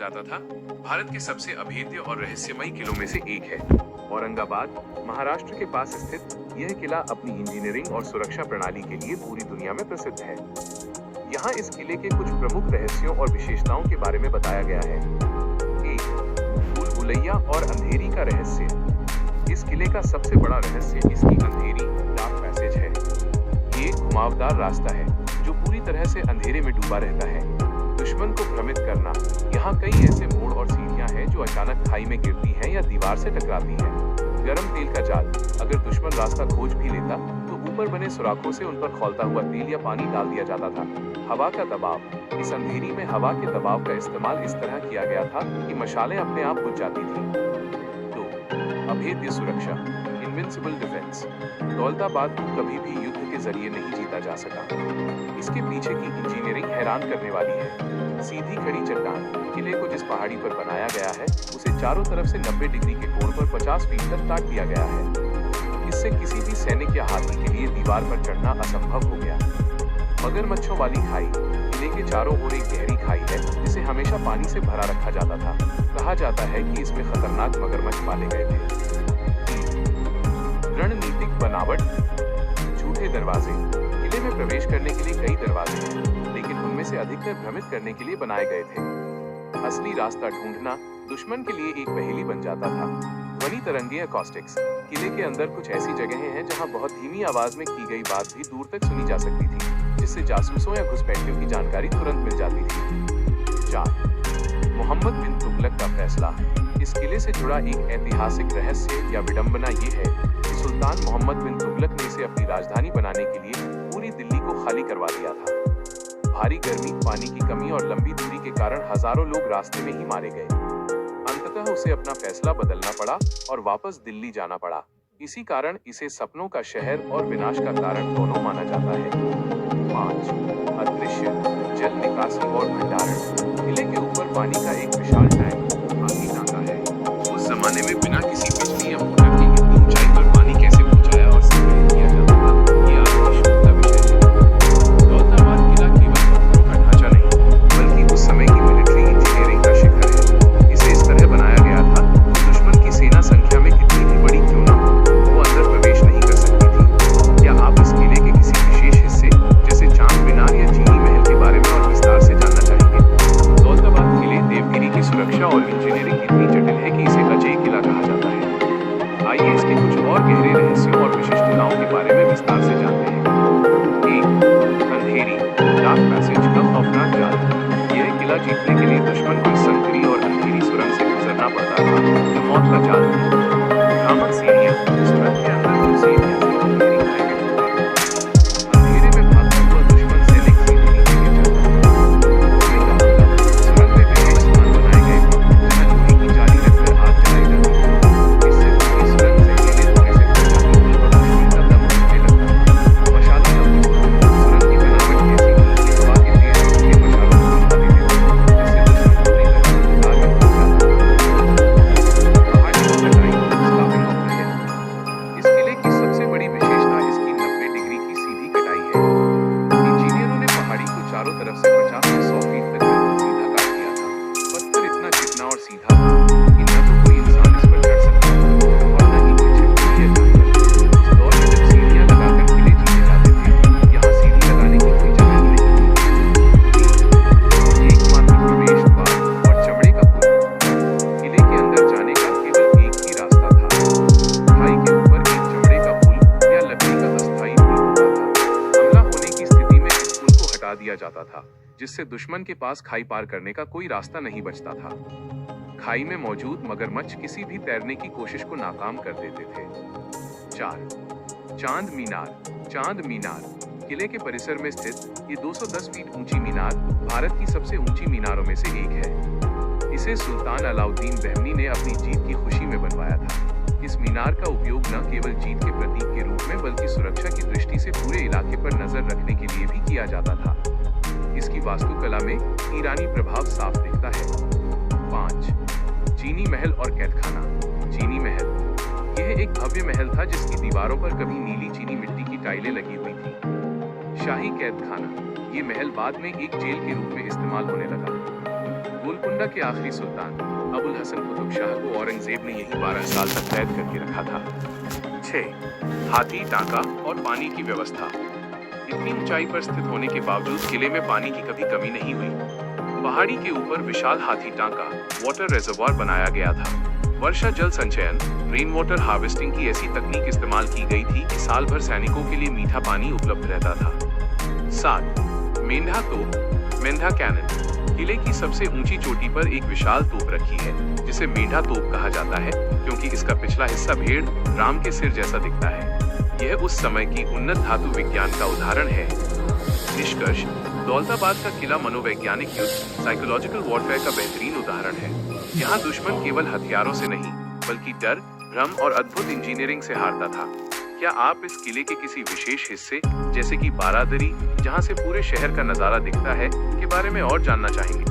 जाता था, भारत के सबसे अभेद्य और रहस्यमयी किलों में से एक है। औरंगाबाद, महाराष्ट्र के पास स्थित यह किला अपनी इंजीनियरिंग और सुरक्षा प्रणाली के लिए पूरी दुनिया में प्रसिद्ध है। यहाँ इस किले के कुछ प्रमुख रहस्यों और विशेषताओं के बारे में बताया गया है। 1. भूल भुलैया और अंधेरी का रहस्य। इस किले का सबसे बड़ा रहस्य इसकी अंधेरी डार्क पैसेज है। ये घुमावदार रास्ता है जो पूरी तरह से अंधेरे में डूबा रहता है। दुश्मन को भ्रमित करना। यहाँ कई ऐसे मोड़ और सीढ़ियाँ हैं जो अचानक खाई में गिरती हैं या दीवार से टकराती हैं। गरम तेल का जाल। अगर दुश्मन रास्ता खोज भी लेता तो ऊपर बने सुराखों से उन पर खौलता हुआ तेल या पानी डाल दिया जाता था। हवा का दबाव। इस अंधेरी में हवा के दबाव का इस्तेमाल इस तरह किया गया था कि मशालें अपने आप बुझ जाती थीं। 2. अभेद्य सुरक्षा। Invincible defence. दौलताबाद को कभी भी युद्ध के जरिए नहीं जीता जा सका। इसके पीछे की इंजीनियरिंग हैरान करने वाली है। सीधी खड़ी चट्टान। किले को जिस पहाड़ी पर बनाया गया है उसे चारों तरफ से 90 डिग्री के कोण पर 50 फीट तक काट दिया गया है। इससे किसी भी सैनिक या हाथी के लिए दीवार पर चढ़ना असंभव हो गया। मगरमच्छों वाली खाई। किले के चारों ओर एक गहरी खाई है जिसे हमेशा पानी से भरा रखा जाता था। कहा जाता है कि इसमें खतरनाक मगरमच्छ पाले गए थे। रणनीतिक बनावट। झूठे दरवाजे। किले में प्रवेश करने के लिए कई दरवाजे हैं, लेकिन उनमें से अधिकतर भ्रमित करने के लिए बनाए गए थे। असली रास्ता ढूंढना दुश्मन के लिए एक पहेली बन जाता था। ध्वनि तरंगे एकॉस्टिक्स। किले के अंदर कुछ ऐसी जगहें हैं जहां बहुत धीमी आवाज में की गई बात भी दूर तक सुनी जा सकती थी, जिससे जासूसों या घुसपैठियों की जानकारी तुरंत मिल जाती थी। 4. मोहम्मद बिन तुगलक का फैसला। इस किले से जुड़ा एक ऐतिहासिक रहस्य या विडंबना ये है कि सुल्तान मोहम्मद बिन तुगलक ने इसे अपनी राजधानी बनाने के लिए पूरी दिल्ली को खाली करवा दिया था। भारी गर्मी, पानी की कमी और लंबी दूरी के कारण हजारों लोग रास्ते में ही मारे गए। अंततः उसे अपना फैसला बदलना पड़ा और वापस दिल्ली जाना पड़ा। इसी कारण इसे सपनों का शहर और विनाश का कारण दोनों माना जाता है। 5. अदृश्य जल निकासी और भंडारण। किले के ऊपर पानी का एक विशाल टैंक पानी नाका है। उस जमाने में बिना किसी बिजली या मोटर के इतनी ऊंचाई पर पानी कैसे पहुंचाया और संग्रहित किया जाता था, ये आज भी शोध का विषय है। दौलताबाद किला केवल पत्थरों का ढांचा नहीं, बल्कि उस समय की मिलिट्री इंजीनियरिंग का शिखर है। इसे इस तरह बनाया गया था कि दुश्मन की सेना संख्या में कितनी भी बड़ी क्यों न हो, वो अंदर प्रवेश नहीं कर सकती थी। क्या आप इस किले के किसी विशेष हिस्से जैसे चांद मीनार या चीनी महल के बारे में और विस्तार से जानना चाहेंगे? दौलताबाद किले देवगिरी की सुरक्षा और इंजीनियरिंग इतनी जटिल है कि इसे अजय किला कहा जाता है। आइए इसके कुछ और गहरे रहस्यों और विशिष्टताओं के बारे में विस्तार से जानते हैं। 1. अंधेरी डार्क पैसेज का खौफनाक जाल। यह किला जीतने के लिए दुश्मन को संकरी और अंधेरी सुरंग से गुजरना पड़ता था, जो मौत का जाल थी। भ्रामक सीढ़ियां। सुरंग के अंदर कुछ सीढ़ियां थीं जो गहरी खाई में डूब गई थीं। अंधेरे में भागता हुआ दुश्मन सैनिक सीधे नीचे गिर जाता था। लोहे का बंधन। सुरंग में विशेष स्थान बनाए गए थे जहां लोहे की जाली रखकर आग जलाई जाती थी। इससे पूरी सुरंग जहरीले धुएं से भर जाती थी और दुश्मन का दम घुटने लगता था। मशालों का उपयोग। सुरंग की बनावट ऐसी थी कि हवा के तेज झोंके मशालों को बुझा देते थे, जिससे दुश्मन पूरी तरह से आग में घुस जाता था। पहाड़ी की कटाई। स्कार्पिंग ऑफ द हिल। इस किले की सबसे बड़ी विशेषता इसकी 90 डिग्री की सीधी कटाई है। इंजीनियरों ने पहाड़ी को चारों तरफ से 50 से 100 फीट तक बिल्कुल सीधा काट दिया था। पत्थर इतना चिकना और सीधा था कि न तो कोई इंसान इस पर चढ़ सकता था और न ही कोई छिपकली या जानवर। उस दौर में जब सीढ़ियां लगाकर किले जीते जाते थे, यहाँ सीढ़ी लगाने की कोई जगह ही नहीं थी। एकमात्र प्रवेश द्वार और चमड़े का पुल। किले के अंदर जाने का केवल एक ही रास्ता था। खाई के ऊपर एक चमड़े का पुल या लकड़ी का अस्थायी पुल होता था। हमला होने की स्थिति में इस पुल को हटा दिया जाता था, जिससे दुश्मन के पास खाई पार करने का कोई रास्ता नहीं बचता था। खाई में मौजूद मगरमच्छ किसी भी तैरने की कोशिश को नाकाम कर देते थे। 4. चांद मीनार। चांद मीनार किले के परिसर में स्थित ये 210 फीट ऊंची मीनार भारत की सबसे ऊंची मीनारों में से एक है। इसे सुल्तान अलाउद्दीन बहमनी ने अपनी जीत की खुशी में बनवाया था। इस मीनार का उपयोग न केवल जीत के प्रतीक के रूप में बल्कि सुरक्षा की दृष्टि से पूरे इलाके पर नजर रखने के लिए भी किया जाता था। इसकी वास्तुकला में ईरानी प्रभाव साफ दिखता है। 5. चीनी महल और कैदखाना। चीनी महल यह एक भव्य महल था जिसकी दीवारों पर कभी नीली चीनी मिट्टी की टाइलें लगी हुई थी। शाही कैदखाना ये महल बाद में एक जेल के रूप में इस्तेमाल होने लगा। गोलकुंडा के आखिरी सुल्तान अबुल हसन कुतुब शाह को औरंगजेब ने यही 12 साल तक कैद करके रखा था। 6. हाथी टांका और पानी की व्यवस्था। इतनी ऊंचाई पर स्थित होने के बावजूद किले में पानी की कभी कमी नहीं हुई। पहाड़ी के ऊपर विशाल हाथी टांका वाटर रिजर्वॉयर बनाया गया था। वर्षा जल संचयन रेन वाटर हार्वेस्टिंग की ऐसी तकनीक इस्तेमाल की गई थी कि साल भर सैनिकों के लिए मीठा पानी उपलब्ध रहता था। 7. मेंढा तोप मेंढा कैनन। किले की सबसे ऊंची चोटी पर एक विशाल तोप रखी है जिसे मेंढा तोप कहा जाता है क्योंकि इसका पिछला हिस्सा भेड़ राम के सिर जैसा दिखता है। यह उस समय की उन्नत धातु विज्ञान का उदाहरण है। निष्कर्ष, दौलताबाद का किला मनोवैज्ञानिक युद्ध साइकोलॉजिकल वॉरफेयर का बेहतरीन उदाहरण है। यहाँ दुश्मन केवल हथियारों से नहीं बल्कि डर, भ्रम और अद्भुत इंजीनियरिंग से हारता था। क्या आप इस किले के किसी विशेष हिस्से जैसे कि बारादरी, जहाँ से पूरे शहर का नजारा दिखता है, के बारे में और जानना चाहेंगे?